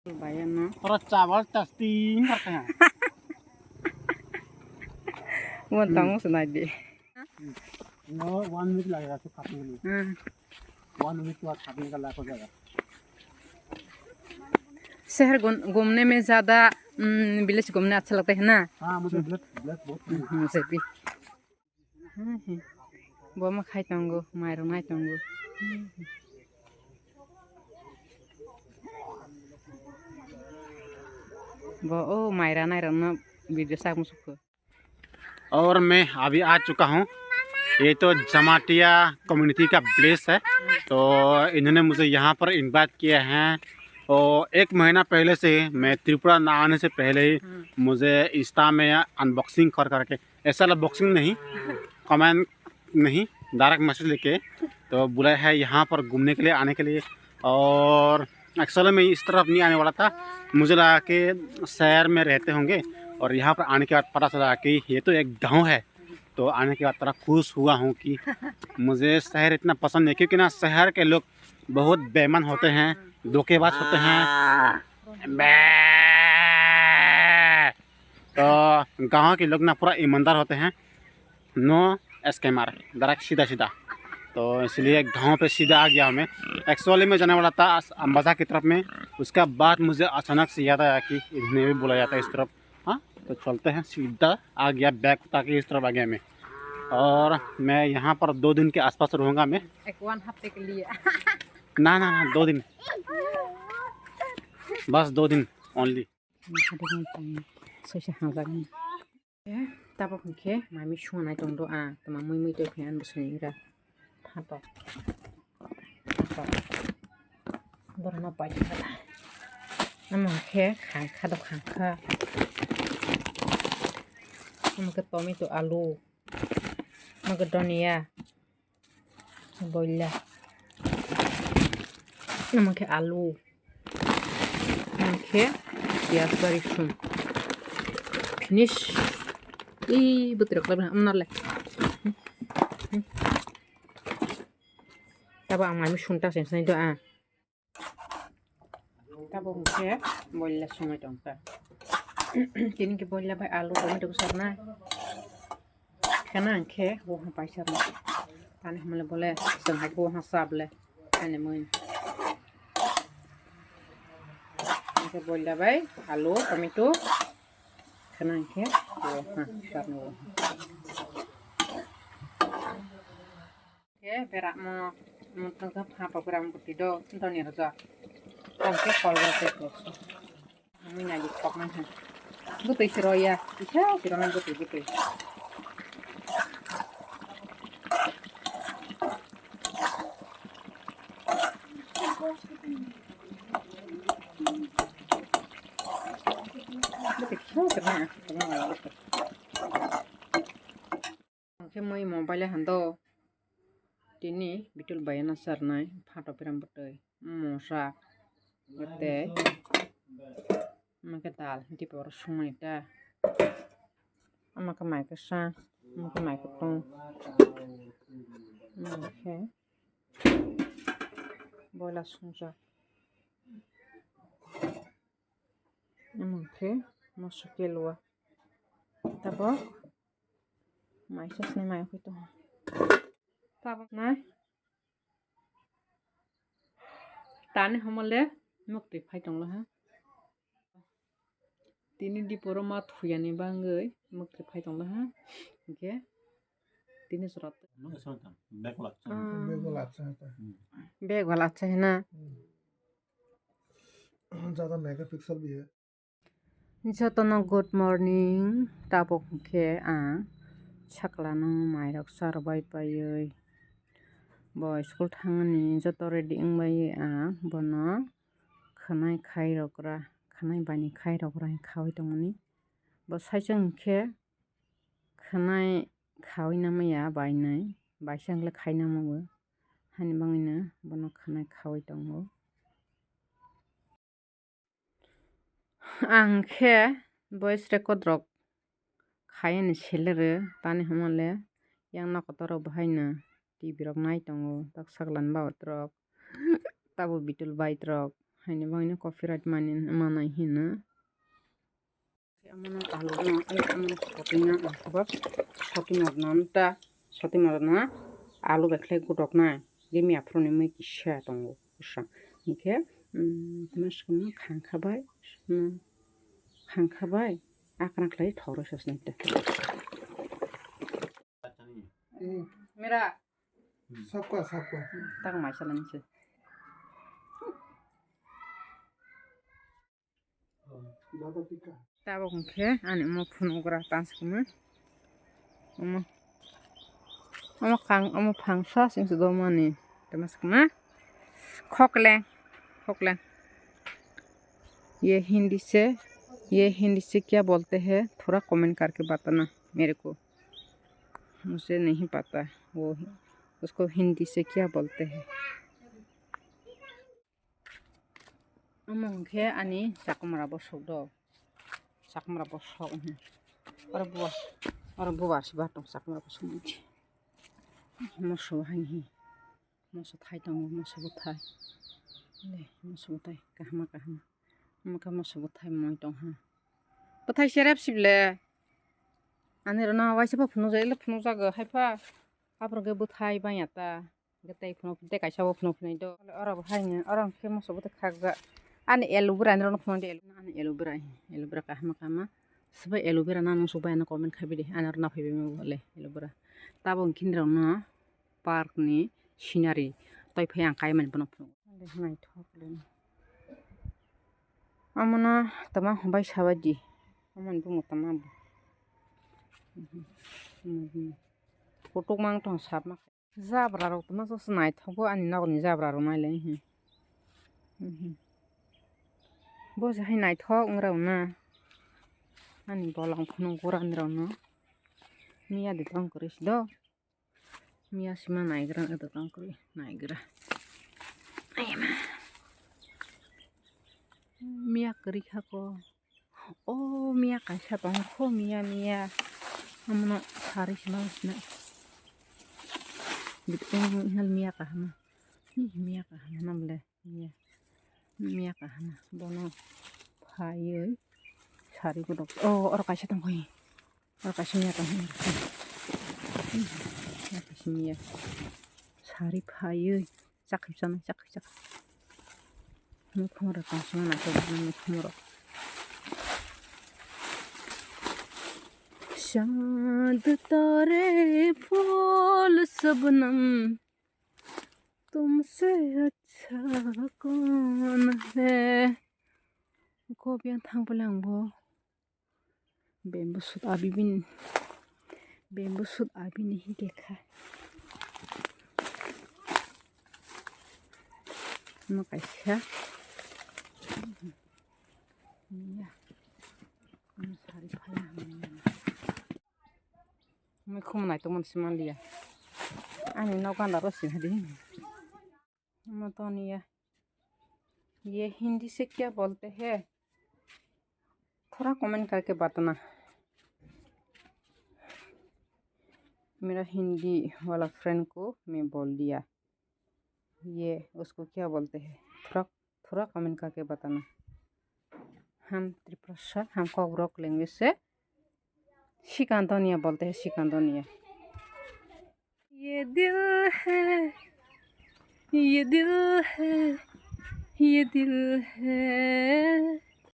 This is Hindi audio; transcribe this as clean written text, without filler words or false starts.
Bayang और चावल टेस्टिंग करते हैं। mau tahu senadi. No 1 week लगेगा तो काटने के लिए। 1 वीक के बाद काटने का लायक हो जाएगा। शहर घूमने में ज़्यादा विलेज घूमने अच्छा लगता है ना। हाँ मुझे ब्लैक बहुत मुझे भी वो मैं खाई तंगो मायरो नाई तंगो वो ओ मायरा नाई रना वीडियो साग मुझको। और मैं अभी आ चुका हूँ। ये तो जमाटिया कम्युनिटी का प्लेस है। तो इन्होंने मुझे यहाँ पर इनवाइट किया है। और 1 महीना पहले से मैं त्रिपुरा ना आने से पहले ही मुझे इंस्टा में अनबॉक्सिंग कर करके, ऐसा अनबॉक्सिंग नहीं, कमेंट नहीं, डायरेक्ट मैसेज लेके तो बुलाया है यहाँ पर घूमने के लिए आने के लिए। और एक्चुअली मैं इस तरफ नहीं आने वाला था। मुझे लगा कि शहर में रहते होंगे और यहाँ पर आने के बाद पता चला कि ये तो एक गांव है। तो आने के बाद थोड़ा खुश हुआ हूँ कि मुझे शहर इतना पसंद है, क्योंकि ना शहर के लोग बहुत बेईमान होते हैं, धोखेबाज होते हैं। तो गांव के लोग ना पूरा ईमानदार होते हैं। नो स्कैमर, डायरेक्ट सीधा सीधा। तो इसलिए गांव पे सीधा आ गया मैं। एक्चुअली में जाने वाला था अम्बाजा की तरफ में। उसका बाद मुझे अचानक से याद आया कि इन्हें भी बुलाया जाता है इस तरफ। हाँ तो चलते हैं, सीधा आ गया बैग ताकि इस तरफ आ गया मैं। और मैं यहाँ पर 2 दिन के आसपास रहूँगा मैं। एक 1 हफ्ते के लिए ना ना ना 2 दिन, बस 2 दिन ओनली। तब के मामी सुनाय दं द' तो मामी मैदो फैन बसनिरा फाटो बरना पाइखा नमके खांखा द खांखा नमके टमेटो आलू नमके धनिया बोइला नमके आलू नमके पियाज बारिसुन finish betul kalau benar lah. Tapi amai sunta sensi itu Tapi mungkin boleh semua jangka. Kini kita boleh pakai alu tomato besar na. Karena angke buah paisar na. Tanah malah boleh sengaja buah sable. Ane mungkin. Kita boleh pakai alu tomato. Karena angke buah besar na. Oke, berak mau tengah apa kurang begitu, entah nih raja. Oke, kalau begitu, kami nyali kok mana? Betul siroya, bisa siroya betul betul. Betul siroya, karena betul. Oke, mau mobile hando. Tini betul bayar sarnai, fato piram betul, mosa, betul, makan dal, di bawah sungai dah, makan makan sah, makan makan tong, oke, bola sunja, oke, masuk keluar, tapi, masih nih makan itu. Tapi nah, tani hamilnya mukti faytong lah. Tini di poromat huyani banggai mukti faytong lah. Oke, tini surat. Bag वाला अच्छा है ना. ज़्यादा मेगापिक्सल भी है। जतनो गुड मॉर्निंग तापक के सकलानो माइरक सारबाय पायै बय स्कुल थांगनि जत रेडि इंबायै बनो खानाय खायरग्रा खानाय बानि खायरग्रा खावै दंनि ब साइजों के खानाय खावै नामैया बायनाय बायसांले खायनामबो हानि बाङैनो बनो खानाय खावै दंगो आंखे voice record rok khaini selere tani hamale yang nakotoro bahaina TV rok nai tongo tak saglan bawat rok tabo bitul bait rok हायने बायने कॉपीराइट मानाय हिनो amana alu no amana shotinga bak shoting ornanta shoting orna alu beklek gutok na gemi afroni mai kisha tongo usha nike tamaskama खांखाबाय आक्रांख्लाय थौरो ससनते मेरा सबका तक माइसलानसे ज़्यादा तीखा ताबो खुंखे आनि म फुनग्रा तान्सकमा अम फांसा सिंसु दोमानि तमस्कमा खोकले ये हिंदी से क्या बोलते हैं थोड़ा कमेंट करके बताना मेरे को मुझे नहीं पता वो उसको हिंदी से क्या बोलते हैं अमंखे आनी साकमरा बसक और बुआ से बात साकमरा बसक मुझे मोसो हाई मोसो थाई दङ मोसो बुथाय कहमा मका मोसो बुथाय मय दङ बुथाय सेराब सिबले आनि रना वाइसे फुनु जागो हायफा आप्रगे बुथाय बायाता गताय फुनु दे कायसाबो फुनु फुनाय दो अरा हायनो अरा के मोसो बुथाय खागा आनि एलुबरा आनि रना फुनु दे आनि एलुबरा कहमा सबा एलुबरा ना मोसो बायना कमेन्ट खाबि दे आनि रना फैबे मले एलुबरा ताबो किनरावना पार्कनि सिनारि तय फै आं कायमान बन फुनु नाय थकले amana tama bai sabadi aman bungo tama kotok mang tong sabma zabra ro tama so snai thobo ani nagni zabra ro mai lai bo ja hai nai thok ngrau na ani bolang phunu goran ro no miya de tong kris do miya sima naigra ado tong kri naigra ayama Mia kerika ko, oh Mia kasih bang ko Mia, amna hari semalas na, betul hal Mia kahana namle Mia kahana, bono payai hari kodok, oh orang kasih tangkoi, orang kasih Mia kahana, kasih Mia, hari payai, cak. मुखमरा कांसना तो मुखमरा चांद तारे फूल सबनम तुमसे अच्छा कौन है गोबियां थांबलांबो बेम्बू सूट अभी नहीं देखा मकाइसा Iya, hari payah मैं खूब नाई तो मन से मान लिया आने नौका ना रस्सी है दी मतोनिया ये हिंदी से क्या बोलते हैं थोड़ा कमेंट करके बताना मेरा हिंदी वाला फ्रेंड को मैं बोल दिया ये उसको क्या बोलते हैं थोड़ा कमेंट करके बताना हम त्रिपुरा हम कोगरोक लैंग्वेज से शिकांतोनिया बोलते हैं शिकांतोनिया ये दिल है